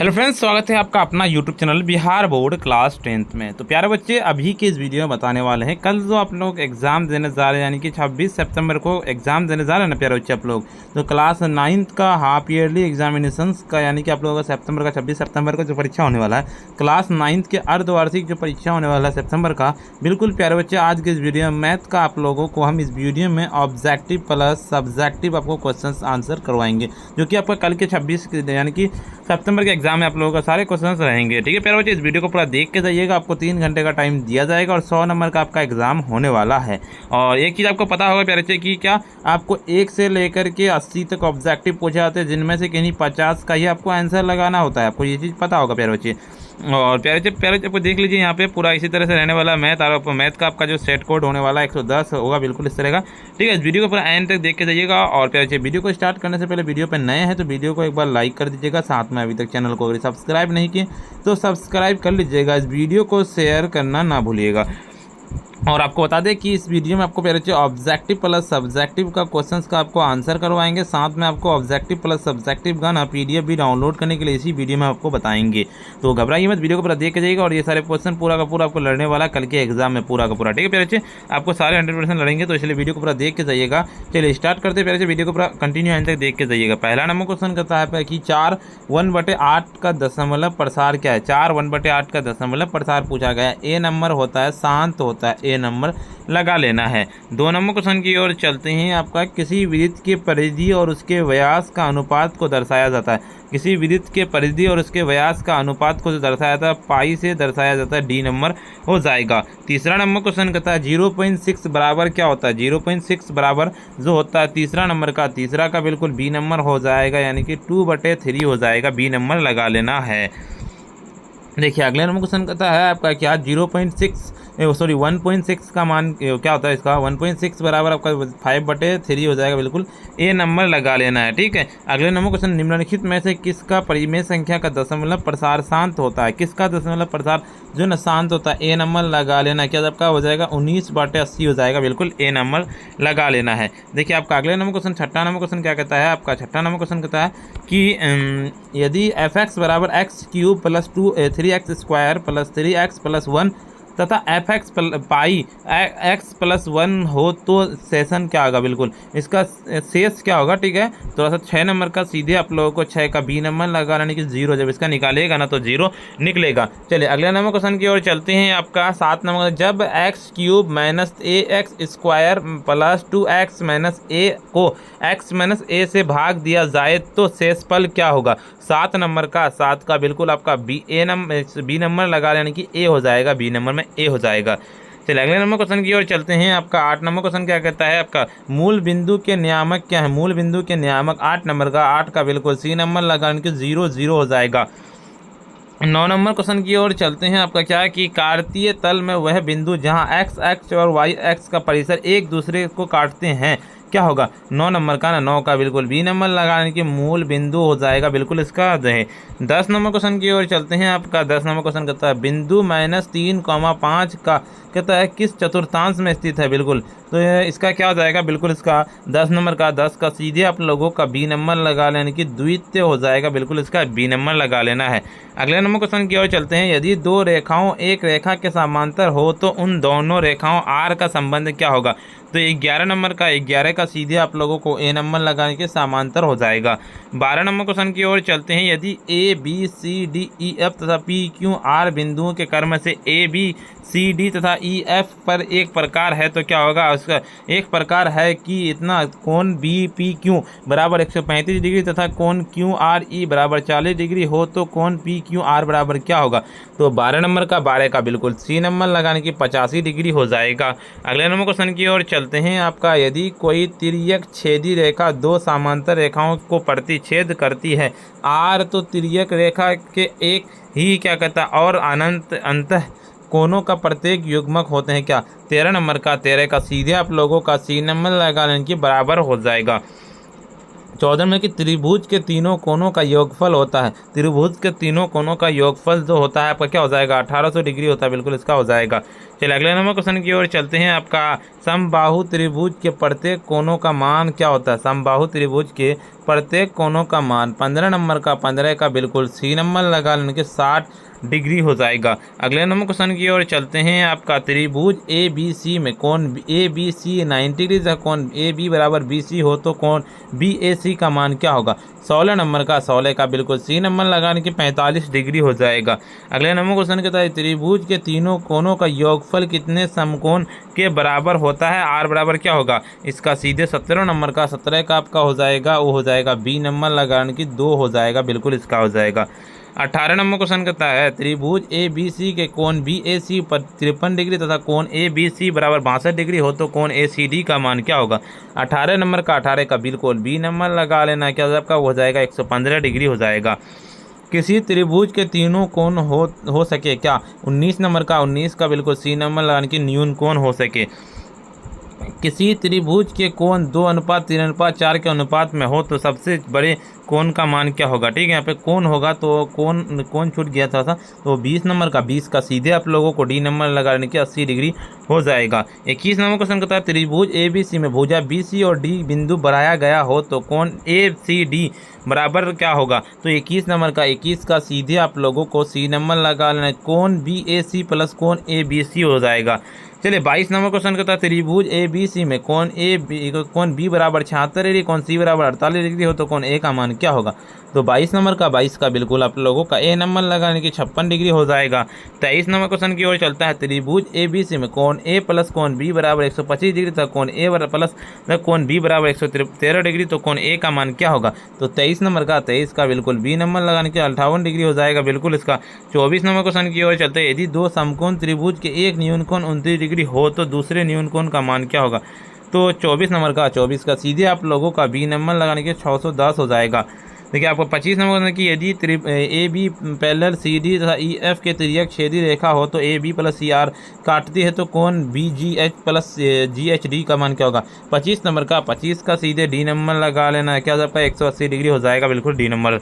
Hello friends, स्वागत है आपका अपना YouTube channel Bihar board class 10th में। तो प्यारे बच्चे, अभी के इस वीडियो में बताने वाले हैं कल जो आप लोग एग्ज़ाम देने जा रहे हैं, यानी कि 26 सितंबर को एग्ज़ाम देने जा रहे हैं ना प्यारे बच्चे आप लोग। तो क्लास 9th का हाफ ईयरली एग्जामिनेशंस का, यानी कि आप लोगों का सितंबर का 26 सितंबर को जो परीक्षा होने वाला है, क्लास 9th के अर्धवार्षिक जो परीक्षा होने वाला है सितंबर का, बिल्कुल प्यारे बच्चे आज के इस वीडियो में मैथ का आप लोगों को हम इस वीडियो में ऑब्जेक्टिव प्लस सब्जेक्टिव आपको क्वेश्चन आंसर करवाएंगे, जो कि आपका कल के 26 यानी कि सितंबर के एग्जाम में आप लोगों का सारे क्वेश्चंस रहेंगे। ठीक है प्यारे बच्चे, इस वीडियो को पूरा देख के जाइएगा। आपको 3 घंटे का टाइम दिया जाएगा और 100 नंबर का आपका एग्जाम होने वाला है। और एक चीज़ आपको पता होगा प्यारे बच्चे कि क्या आपको 1 से लेकर के 80 तक ऑब्जेक्टिव पूछे जाते हैं, जिनमें से कहीं 50 का ही आपको आंसर लगाना होता है। आपको ये चीज़ पता होगा प्यारे बच्चे। और प्यारे आपको देख लीजिए, यहाँ पे पूरा इसी तरह से रहने वाला मैथ, और मैथ का आपका जो सेट कोड होने वाला है 110 होगा, बिल्कुल इस तरह का। ठीक है, इस वीडियो को पूरा एंड तक देख के जाइएगा। और प्यारे वीडियो को स्टार्ट करने से पहले वीडियो पे नए हैं तो वीडियो को एक बार लाइक कर दीजिएगा। साथ में अभी तक चैनल को अगर सब्सक्राइब नहीं किए तो सब्सक्राइब कर लीजिएगा। इस वीडियो को शेयर करना ना भूलिएगा। और आपको बता दें कि इस वीडियो में आपको प्यारे बच्चे ऑब्जेक्टिव प्लस सब्जेक्टिव का क्वेश्चंस का आपको आंसर करवाएंगे। साथ में आपको ऑब्जेक्टिव प्लस सब्जेक्टिव का ना पीडीएफ भी डाउनलोड करने के लिए इसी वीडियो में आपको बताएंगे। तो घबराइए मत, वीडियो को पूरा देख के जाइएगा। और ये सारे क्वेश्चन पूरा का पूरा आपको लड़ने वाला कल के एग्जाम में पूरा का पूरा। ठीक है प्यारे बच्चे, आपको सारे 100% लड़ेंगे, तो इसलिए वीडियो को पूरा देख के जाइएगा। चलिए स्टार्ट करते हैं प्यारे बच्चे, वीडियो को पूरा कंटिन्यू एंड तक देख के जाइएगा। पहला नंबर क्वेश्चन कहता है कि 4 1/8 का दशमलव प्रसार क्या है। 4 1/8 का दशमलव प्रसार पूछा गया है। ए नंबर होता है शांत होता है, ए नंबर लगा लेना है। 2 नंबर क्वेश्चन की ओर चलते हैं। आपका किसी वृत्त के परिधि और उसके व्यास का अनुपात को दर्शाया जाता है। किसी वृत्त के परिधि और उसके व्यास का अनुपात को जो दर्शाया जाता है पाई से दर्शाया जाता है, डी नंबर हो जाएगा। तीसरा नंबर क्वेश्चन कहता है 0.6 बराबर क्या होता है। 0.6 बराबर जो होता है तीसरा नंबर का, तीसरा का बिल्कुल बी नंबर हो जाएगा, यानी कि 2/3 हो जाएगा, बी नंबर लगा लेना है। देखिए अगले नंबर क्वेश्चन कहता है आपका क्या 1.6 का मान क्या होता है इसका। 1.6 बराबर आपका 5/3 हो जाएगा, बिल्कुल ए नंबर लगा लेना है। ठीक है, अगले नंबर क्वेश्चन निम्नलिखित में से किसका परिमेय संख्या का दशमलव प्रसार शांत होता है। किसका दशमलव प्रसार जो न शांत होता है, ए नंबर लगा लेना है। क्या आपका हो जाएगा 19/80 हो जाएगा, बिल्कुल ए नंबर लगा लेना है। देखिए आपका अगले नंबर क्वेश्चन छठा नंबर क्वेश्चन क्या कहता है। आपका छठा नंबर क्वेश्चन कहता है कि यदि fx बराबर x³ + 3x² + 3x + 1 तथा fx पाई x + 1 हो तो सेशन क्या होगा, बिल्कुल इसका शेष क्या होगा। ठीक है, थोड़ा सा 6 नंबर का सीधे आप लोगों को 6 का बी नंबर लगा, यानी कि 0 जब इसका निकालेगा ना तो 0 निकलेगा। चलिए अगले नंबर क्वेश्चन की ओर चलते हैं। आपका 7 नंबर, जब x³ - ax² + 2x - a को x - a से भाग दिया जाए तो शेषफल क्या होगा। 7 नंबर का, 7 का बिल्कुल आपका बी नंबर लगा, यानी कि ए हो जाएगा, बी नंबर में ए हो जाएगा। चलिए अगले नंबर क्वेश्चन की ओर चलते हैं। आपका 8 नंबर क्वेश्चन क्या कहता है। आपका मूल बिंदु के नियामक क्या है। मूल बिंदु के नियामक 8 नंबर का, 8 का बिल्कुल सी नंबर लगा, यानी कि 0 0 हो जाएगा। 9 नंबर क्वेश्चन की ओर चलते हैं। आपका क्या है कि कार्तीय तल में वह बिंदु जहां x अक्ष और y अक्ष का परिसर एक दूसरे को काटते हैं क्या होगा। 9 नंबर का ना, 9 का बिल्कुल बी नंबर लगाने के मूल बिंदु हो जाएगा, बिल्कुल इसका है। 10 नंबर क्वेश्चन की ओर चलते हैं। आपका 10 नंबर क्वेश्चन कहता है बिंदु -3,5 का कहता है किस चतुर्थांश में स्थित है, बिल्कुल तो इसका क्या हो जाएगा, बिल्कुल इसका 10 नंबर का, 10 का सीधे आप लोगों का बी नंबर लगा लेने की द्वितीय हो जाएगा, बिल्कुल इसका बी नंबर लगा लेना है। अगले नंबर क्वेश्चन की ओर चलते हैं। यदि 2 रेखाओं एक रेखा के समांतर हो तो उन दोनों रेखाओं आर का संबंध क्या होगा। तो 11 नंबर का, 11 का सीधे आप लोगों को ए नंबर लगाने के समांतर हो जाएगा। 12 नंबर क्वेश्चन की ओर चलते हैं। यदि A B C D E F तथा पी क्यू आर बिंदुओं के क्रम से ए बी सी डी तथा ई एफ पर एक प्रकार है तो क्या होगा। उसका एक प्रकार है कि इतना कोण बी पी क्यू बराबर 135 डिग्री तथा कोण क्यू आर ई बराबर 40 डिग्री हो तो कोण पी क्यू आर बराबर क्या होगा। तो 12 नंबर का, 12 का बिल्कुल सी नंबर लगाने की 85 डिग्री हो जाएगा। अगले नंबर क्वेश्चन की ओर चलते हैं। आपका यदि कोई तिर्यक छेदी रेखा 2 समांतर रेखाओं को प्रतिच्छेद करती है, आर तो तिर्यक रेखा के एक ही क्या कहता और अनंत अंतः कोनों का प्रत्येक युग्मक होते हैं क्या। 13 नंबर का, 13 का सीधे आप लोगों का सी नंबर लगाने की बराबर हो जाएगा। 14 में कि त्रिभुज के तीनों कोनों का योगफल होता है। त्रिभुज के तीनों कोनों का योगफल जो होता है आपका क्या हो जाएगा, 1800 डिग्री होता है, बिल्कुल इसका हो जाएगा। चलिए अगले नंबर क्वेश्चन की ओर चलते हैं। आपका समबाहु त्रिभुज के प्रत्येक कोनों का मान क्या होता है? समबाहु त्रिभुज के प्रत्येक कोनों का मान 15 नंबर का 15 का बिल्कुल सी नंबर लगा लेने के 60 डिग्री हो जाएगा। अगले नंबर क्वेश्चन की ओर चलते हैं। आपका त्रिभुज ए बी सी में कोण ए बी सी 90 डिग्री है, कोण ए बी बराबर बी सी हो तो कोण बी ए सी का मान क्या होगा? 16 नंबर का 16 का बिल्कुल सी नंबर लगाने के 45 डिग्री हो जाएगा। अगले नंबर क्वेश्चन कहता है त्रिभुज के तीनों कोनों का योगफल कितने समकोण के बराबर होता है? आर बराबर क्या होगा? इसका सीधे 17 नंबर का 17 का आपका हो जाएगा, वो हो जाएगा बी नंबर लगाने की 2 हो जाएगा, बिल्कुल इसका हो जाएगा। 18 नंबर क्वेश्चन कहता है त्रिभुज ए बी सी के कोण बी ए सी पर 53 डिग्री तथा कोण ए बी सी बराबर 62 डिग्री हो तो कोण ए सी डी का मान क्या होगा? 18 नंबर का 18 का बिल्कुल बी नंबर लगा लेना, क्या आपका हो जाएगा 115 डिग्री हो जाएगा। किसी त्रिभुज के तीनों कोण हो सके क्या? 19 नंबर का 19 का बिल्कुल सी नंबर लगाने की न्यून कोण हो सके। किसी त्रिभुज के कोण 2:3:4 के अनुपात में हो तो सबसे बड़े कोण का मान क्या होगा? ठीक है, यहाँ पे कोण होगा तो कोण छूट गया था तो 20 नंबर का 20 का सीधे आप लोगों को डी नंबर लगाने के 80 डिग्री हो जाएगा। 21 नंबर क्वेश्चन कहता है त्रिभुज ए बी सी में भुजा बी सी और डी बिंदु बनाया गया हो तो कोण ए सी डी बराबर क्या होगा? तो 21 नंबर का 21 का सीधे आप लोगों को सी नंबर लगा लेना, कोण बी ए सी प्लस कोण ए बी सी हो जाएगा। चलिए 22 नंबर क्वेश्चन कहता है त्रिभुज ए बी सी में कोण बी बराबर 76 डिग्री, कोण सी बराबर 48 डिग्री हो तो कोण ए का मान क्या होगा? तो 22 नंबर का 22 का बिल्कुल आप लोगों का ए नंबर लगाने की 56 डिग्री हो जाएगा। 23 नंबर क्वेश्चन की ओर चलता है त्रिभुज ए बी सी में कोण ए प्लस कोण बी बराबर 125 डिग्री तथा कोण ए प्लस कोण बी बराबर 113 डिग्री तो कोण ए का मान क्या होगा? तो 23 नंबर का 23 का बिल्कुल बी नंबर लगाने के 58 डिग्री हो जाएगा, बिल्कुल इसका। 24 नंबर क्वेश्चन की ओर चलते हैं। यदि दो समकोण त्रिभुज के एक न्यून कोण 29 डिग्री हो तो दूसरे न्यून कोण का मान क्या होगा? तो 24 नंबर का 24 का सीधे आप लोगों का बी नंबर लगाने के 610 हो जाएगा। देखिए आपको 25 नंबर की यदि A B parallel C D तथा ई एफ के तिर्यक छेदी रेखा हो तो A B plus C R काटती है तो कोण B G H plus G H D का मान क्या होगा? 25 नंबर का 25 का सीधे डी नंबर लगा लेना है, क्या आपका 180 डिग्री हो जाएगा, बिल्कुल डी नंबर।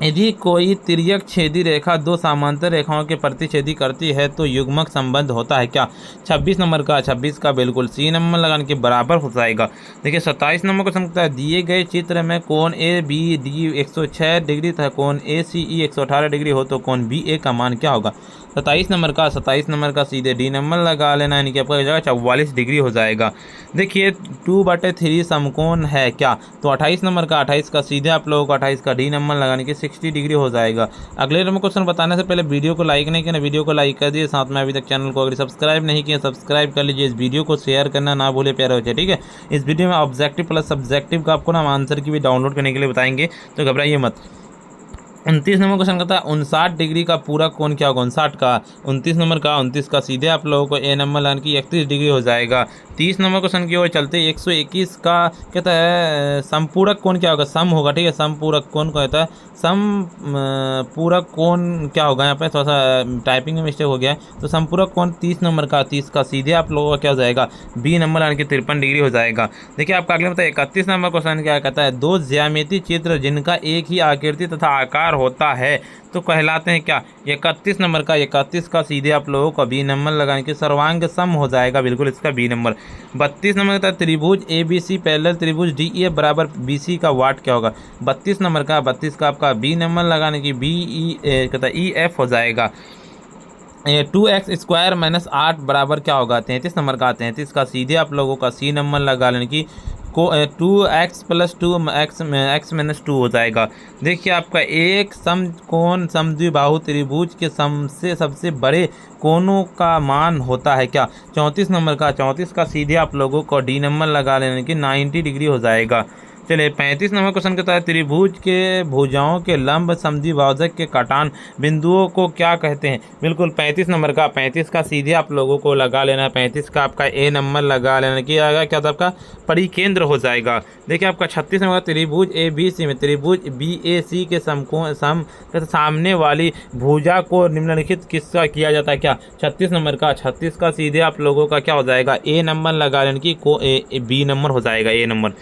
यदि कोई तिर्यक छेदी रेखा दो समांतर रेखाओं के प्रतिच्छेदी करती है तो युग्मक संबंध होता है क्या? 26 नंबर का 26 का बिल्कुल सी नंबर लगाने के बराबर हो जाएगा। देखिए 27 नंबर को समझता है दिए गए चित्र में कोण ए बी डी 106 डिग्री तथा कोण ए सी ई 118 डिग्री हो तो कोण बी ए का मान क्या होगा? 27 नंबर का सीधे डी नंबर लगा लेना, यानी कि आपका हो जाएगा 44 डिग्री हो जाएगा। देखिए 2/3 समकोण है क्या? तो 28 नंबर का 28 का सीधे आप लोगों को 28 का डी नंबर लगाने के 60 डिग्री हो जाएगा। अगले नंबर क्वेश्चन बताने से पहले वीडियो को लाइक नहीं किया, वीडियो को लाइक कर दिए, साथ में अभी तक चैनल को अगर सब्सक्राइब नहीं किया सब्सक्राइब कर लीजिए। इस वीडियो को शेयर करना ना भूले प्यारे बच्चे, ठीक है। इस वीडियो में ऑब्जेक्टिव प्लस सब्जेक्टिव का आपको नाम आंसर की भी डाउनलोड करने के लिए बताएंगे, तो घबराइए मत। 29 नंबर क्वेश्चन कहता है 59 डिग्री का पूरा कोण क्या होगा? 29 नंबर का 29 का सीधे आप लोगों को ए नंबर लाने की 31 डिग्री हो जाएगा। 30 नंबर क्वेश्चन की ओर चलते 121 का कहता है समपूरक कोण क्या होगा? सम होगा, ठीक है। समपूरक कोण को कहता है समपूरक कोण क्या होगा? यहाँ पे थोड़ा सा टाइपिंग में मिस्टेक हो गया है, तो समपूरक कोण 30 नंबर का 30 का सीधे आप लोगों का क्या हो जाएगा? बी नंबर लाने की 53 डिग्री हो जाएगा। देखिए आपका अगले बताइए 31 नंबर क्वेश्चन क्या कहता है दो ज्यामितीय चित्र जिनका एक ही आकृति तथा आकार होता है तो कहलाते हैं क्या? 31 नंबर का 31 का सीधे आप लोगों को बी नंबर लगाने के सर्वांग सम हो जाएगा, बिल्कुल इसका बी नंबर। 32 नंबर का त्रिभुज ए बी सी पैरेलल त्रिभुज डी ए बराबर बी सी का वाट क्या होगा? 32 नंबर का 32 का आपका बी नंबर लगाने की बी ई कहता है ई एफ हो जाएगा। 2x² - 8 बराबर क्या होगा? 33 नंबर का 33 का सीधे आप लोगों का सी नंबर लगा लेने की 2x + 2x - 2 हो जाएगा। देखिए आपका एक समकोण समद्विबाहु त्रिभुज के सबसे बड़े कोणों का मान होता है क्या? 34 नंबर का 34 का सीधे आप लोगों को डी नंबर लगा लेने की 90 डिग्री हो जाएगा। चलिए 35 नंबर क्वेश्चन कहता है त्रिभुज के भुजाओं के लंब समद्विभाजक के काटान बिंदुओं को क्या कहते हैं? बिल्कुल 35 नंबर का 35 का सीधे आप लोगों को लगा लेना है, 35 का आपका ए नंबर लगा लेना किया जाएगा, क्या था आपका परिकेंद्र हो जाएगा। देखिए आपका 36 नंबर त्रिभुज ए बी सी में त्रिभुज बी ए सी के सामने वाली भुजा को निम्नलिखित किसका किया जाता है क्या? 36 नंबर का 36 का सीधे आप लोगों का क्या हो जाएगा? ए नंबर लगा लेने की को बी नंबर हो जाएगा, ए नंबर।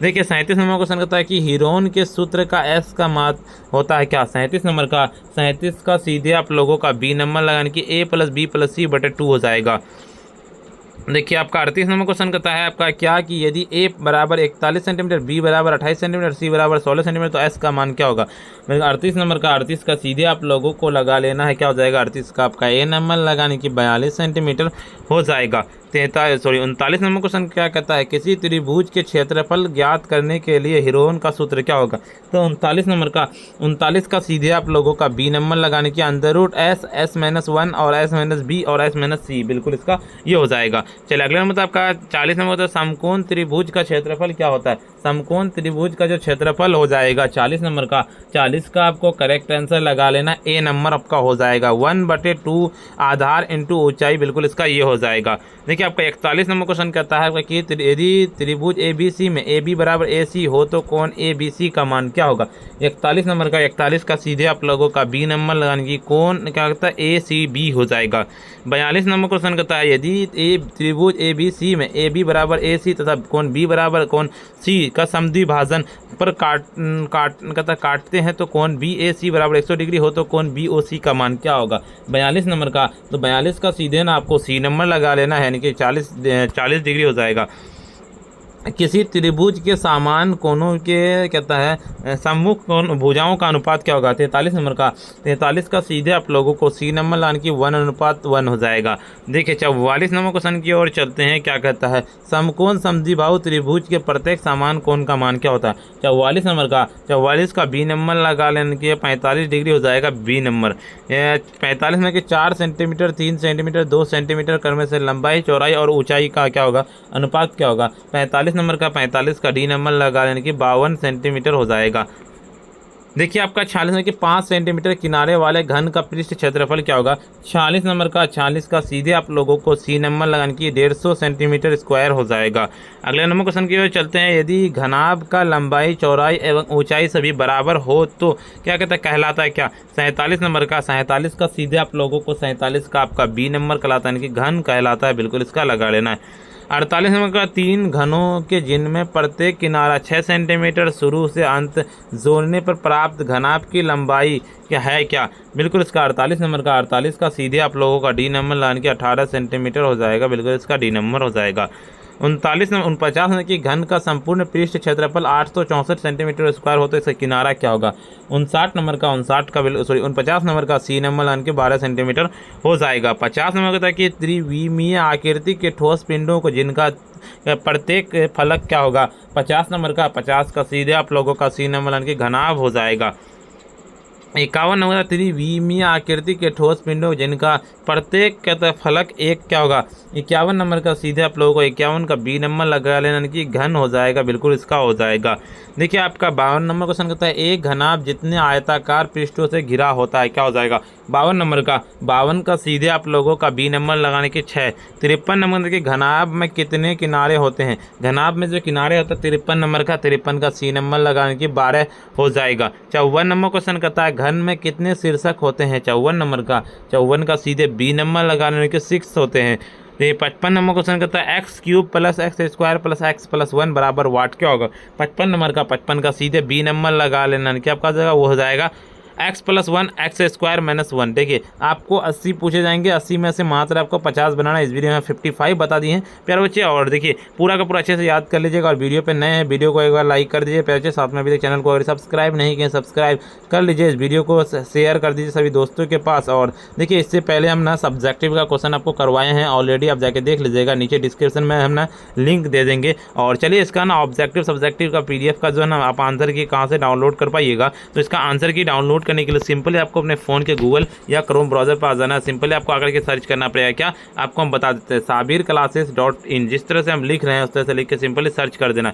देखिए 37 नंबर क्वेश्चन कहता है कि हीरोन के सूत्र का एस का मात होता है क्या। 37 नंबर का 37 का सीधे आप लोगों का बी नंबर लगाने की ए प्लस बी प्लस सी बटे 2 हो जाएगा। देखिए आपका 38 नंबर क्वेश्चन कहता है आपका क्या कि यदि ए बराबर 41 सेंटीमीटर, बी बराबर 28 सेंटीमीटर, सी बराबर 16 सेंटीमीटर, तो एस का मान क्या होगा। 38 नंबर का 38 का सीधे आप लोगों को लगा लेना है, क्या हो जाएगा 38 का आपका ए नंबर लगाने की 42 सेंटीमीटर हो जाएगा। 39 नंबर क्वेश्चन क्या कहता है किसी त्रिभुज के क्षेत्रफल ज्ञात करने के लिए हीरोन का सूत्र क्या होगा। तो 39 नंबर का 39 का सीधे आप लोगों का बी नंबर लगाने की under root S, S minus 1 और एस माइनस बी और एस माइनस सी, बिल्कुल इसका ये हो जाएगा। चलिए अगला नंबर आपका 40 नंबर होता है समकोण त्रिभुज का क्षेत्रफल क्या होता है। समकोण त्रिभुज का जो क्षेत्रफल हो जाएगा 40 नंबर का, 40 का आपको करेक्ट आंसर लगा लेना, ए नंबर आपका हो जाएगा 1/2 आधार इंटू ऊंचाई, बिल्कुल इसका ये हो जाएगा। देखिए आपका 41 नंबर क्वेश्चन कहता है कि यदि त्रिभुज ए बी सी में ए बी बराबर ए सी हो तो कोण ए बी सी का मान क्या होगा। 41 नंबर का 41 का सीधे आप लोगों का बी नंबर लगाने की कोण क्या कहता है ए सी बी हो जाएगा। 42 नंबर क्वेश्चन कहता है यदि त्रिभुज ए बी सी में ए बी बराबर ए सी तथा कोण बी बराबर कोण सी का समद्विभाजन पर काटते हैं तो कोण बी ए सी बराबर 100 डिग्री हो तो कोण बी ओ सी का मान क्या होगा। 42 नंबर का तो 42 का सीधे ना आपको सी नंबर लगा लेना है, यानी कि 40 डिग्री हो जाएगा। किसी त्रिभुज के समान कोणों के कहता है सम्मुख कोण भुजाओं का अनुपात क्या होगा। 43 नंबर का 43 का सीधे आप लोगों को सी नंबर लाने की 1:1 हो जाएगा। देखिए 44 नंबर क्वेश्चन की ओर चलते हैं, क्या कहता है समकोण समद्विबाहु त्रिभुज के प्रत्येक समान कोण का मान क्या होता है। 44 नंबर का 44 का बी नंबर लगा लेने के 45 डिग्री हो जाएगा बी नंबर। 45 में कि 4 सेंटीमीटर 3 सेंटीमीटर 2 सेंटीमीटर क्रम से लंबाई चौड़ाई और ऊंचाई का क्या होगा अनुपात क्या होगा। 45 नंबर का 45 का डी नंबर लगा लेने की 52 सेंटीमीटर हो जाएगा। देखिए आपका 46 में कि 5 सेंटीमीटर किनारे वाले घन का पृष्ठ क्षेत्रफल क्या होगा। 46 नंबर का 46 का सीधे आप लोगों को सी नंबर लगाने की 150 सेंटीमीटर स्क्वायर हो जाएगा। अगले नंबर क्वेश्चन की ओर चलते हैं, यदि घनाभ का लंबाई चौड़ाई एवं ऊंचाई सभी बराबर हो तो क्या कहता है कहलाता है क्या। 47 नंबर का 47 का सीधे आप लोगों को 47 का आपका बी नंबर कहलाता है, यानी कि घन कहलाता है, बिल्कुल इसका लगा लेना है। 48 नंबर का 3 घनों के जिनमें प्रत्येक किनारा 6 सेंटीमीटर शुरू से अंत जोड़ने पर प्राप्त घनाभ की लंबाई क्या है क्या। बिल्कुल इसका 48 नंबर का 48 का सीधे आप लोगों का डी नंबर लाने के 18 सेंटीमीटर हो जाएगा, बिल्कुल इसका डी नंबर हो जाएगा। 49 नंबर की घन का संपूर्ण पृष्ठ क्षेत्रफल 864 सेंटीमीटर स्क्वायर हो तो इसका किनारा क्या होगा। 59 नंबर का 49 नंबर का सी नंबर लाने के 12 सेंटीमीटर हो जाएगा। 50 नंबर का कि त्रिविमीय आकृति के ठोस पिंडों को जिनका प्रत्येक फलक क्या होगा। 50 नंबर का 50 का सीधे आप लोगों का सी नंबर लाने के घनाभ हो जाएगा। 51 नंबर त्रिविमीय आकृति के ठोस पिंडों जिनका प्रत्येक कहता है फलक एक क्या होगा। 51 नंबर का सीधे आप लोगों को 51 का बी नंबर लगा लेना कि घन हो जाएगा, बिल्कुल इसका हो जाएगा। देखिए आपका 52 नंबर क्वेश्चन कहता है एक घनाभ जितने आयताकार पृष्ठों से घिरा होता है, क्या हो जाएगा। 52 नंबर का 52 का सीधे आप लोगों का बी नंबर लगाने के 6। 53 नंबर के घनाभ में कितने किनारे होते हैं। घनाभ में जो किनारे होता है 53 नंबर का 53 का सी नंबर लगाने की 12 हो जाएगा। 54 नंबर क्वेश्चन कहता है घन में कितने शीर्षक होते हैं। 54 नंबर का 54 का सीधे बी नंबर लगाने के 6 होते हैं। ये 55 नंबर क्वेश्चन कहता है x³ plus x² plus x+1 बराबर वाट क्या होगा। 55 नंबर का 55 का सीधे बी नंबर लगा लेना कि आपका जगह वो हो जाएगा x+1 x² - 1। देखिए आपको 80 पूछे जाएंगे, 80 में से मात्र आपको 50 बनाना है। इस वीडियो में 55 बता दिए हैं प्यारे बच्चे। और देखिए पूरा का पूरा अच्छे से याद कर लीजिएगा। और वीडियो पे नए हैं वीडियो को एक बार लाइक कर दीजिए प्यारे बच्चे। साथ में अभी तक चैनल को अगर सब्सक्राइब नहीं किए सब्सक्राइब कर लीजिए। इस वीडियो को शेयर कर दीजिए सभी दोस्तों के पास। और देखिए इससे पहले हम ना सब्जेक्टिव का क्वेश्चन आपको करवाए हैं ऑलरेडी, आप जाके देख लीजिएगा, नीचे डिस्क्रिप्शन में हम ना लिंक दे देंगे। और चलिए इसका ना ऑब्जेक्टिव सब्जेक्टिव का PDF का जो है ना आप आंसर की कहाँ से डाउनलोड कर पाइएगा। तो इसका आंसर की डाउनलोड करने के लिए सिंपली आपको अपने फ़ोन के गूगल या क्रोम ब्राउज़र पर आ जाना है। सिंपली आपको आकर के सर्च करना पड़ेगा। क्या आपको हम बता देते हैं sabirclasses.in, जिस तरह से हम लिख रहे हैं उस तरह से लिख के सिंपली सर्च कर देना।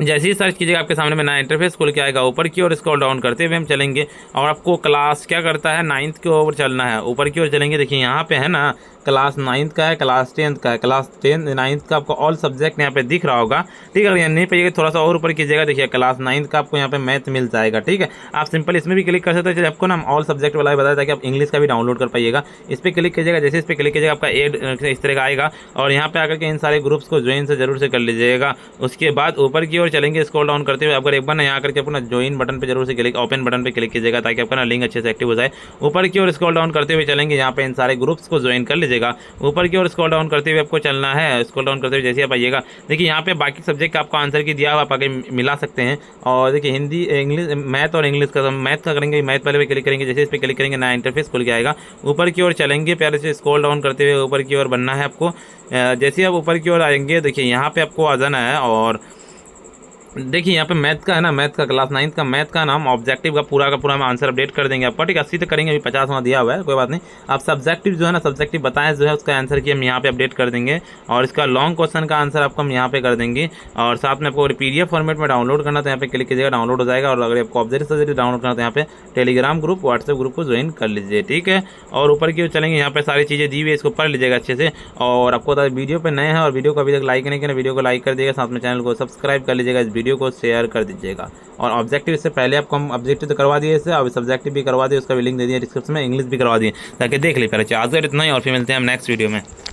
जैसे ही सर्च कीजिएगा आपके सामने में नया इंटरफेस खुल के आएगा। ऊपर की ओर स्क्रॉल डाउन करते हुए हम चलेंगे और आपको क्लास क्या करता है 9th की ओर चलना है। ऊपर की ओर चलेंगे, देखिए यहाँ पे है ना क्लास 9th का है, क्लास 10th का है। क्लास 9th का आपको ऑल सब्जेक्ट यहाँ पे दिख रहा होगा, ठीक है। अगर यहाँ नहीं पाइएगा थोड़ा सा और ऊपर कीजिएगा, देखिए क्लास 9th का आपको यहाँ पे मैथ मिल जाएगा, ठीक है। आप सिंपल इसमें भी क्लिक कर सकते हैं, आपको ना ऑल सब्जेक्ट वाला बताया था कि आप इंग्लिश का भी डाउनलोड कर पाइएगा। इस पर क्लिक कीजिएगा, जैसे इस पर क्लिक कीजिएगा आपका एड इस तरह का आएगा और यहाँ पे आकर के इन सारे ग्रुप्स को ज्वाइन से जरूर से कर लीजिएगा। उसके बाद ऊपर की ओर चलेंगे स्क्रॉल डाउन करते हुए, अगर एक बार ना यहाँ करके अपना ज्वाइन बटन पे जरूर से क्लिक, ओपन बटन पे क्लिक कीजिएगा ताकि आपका ना लिंक अच्छे से एक्टिव हो जाए। ऊपर की ओर स्क्रॉल डाउन करते हुए चलेंगे, यहाँ पे इन सारे ग्रुप्स को ज्वाइन कर लीजिएगा। ऊपर की ओर स्क्रॉल डाउन करते हुए आपको चलना है, स्क्रॉल डाउन करते हुए जैसे आप आइएगा, देखिए यहाँ पे बाकी सब्जेक्ट का आपको आंसर की दिया हुआ, आप आगे मिला सकते हैं। और देखिए हिंदी, इंग्लिश, मैथ और इंग्लिश का, मैथ का करेंगे, मैथ पहले पे क्लिक करेंगे, जैसे इस पर क्लिक करेंगे नया इंटरफेस खुल के आएगा। ऊपर की ओर चलेंगे, प्यारे से स्क्रॉल डाउन करते हुए ऊपर की ओर बनना है आपको। जैसे आप ऊपर की ओर आएंगे, देखिए यहाँ पे आपको आ जाना है और देखिए यहाँ पे मैथ का है ना, मैथ का क्लास 9th का मैथ का नाम ऑब्जेक्टिव का पूरा हम आंसर अपडेट कर देंगे आपका, ठीक है। 80 तक करेंगे, अभी 50 वहाँ दिया हुआ है, कोई बात नहीं। आप सब्जेक्टिव जो है ना, सब्जेक्टिव बताएं जो है उसका आंसर की हम यहाँ पे अपडेट कर देंगे और इसका लॉन्ग क्वेश्चन का आंसर आपको हम यहाँ पे कर देंगे। और साथ में आपको PDF फॉर्मेट में डाउनलोड करना तो यहाँ पे क्लिक कीजिएगा, डाउनलोड हो जाएगा। और अगर आपको ऑब्जेक्टिव डाउनलोड करना तो यहाँ पे टेलीग्राम ग्रुप, व्हाट्सएप ग्रुप को ज्वाइन कर लीजिए, ठीक है। और ऊपर की ओर चलेंगे, यहाँ पे सारी चीज़ें दी हुई है, इसको पढ़ लीजिएगा अच्छे से। और आपको बता वीडियो पे नए हैं और वीडियो को अभी तक लाइक नहीं किया, वीडियो को लाइक कर दीजिएगा, साथ में चैनल को सब्सक्राइब कर लीजिएगा, इस वीडियो को शेयर कर दीजिएगा। और ऑब्जेक्टिव इससे पहले आपको हम ऑब्जेक्टिव तो करवा दिए इससे, अब सब्जेक्टिव भी करवा दिए, उसका भी लिंक दे दिया डिस्क्रिप्शन में, इंग्लिश भी करवा दिए ताकि देख ले। पहले आज इतना ही, और फिर मिलते हैं हम नेक्स्ट वीडियो में।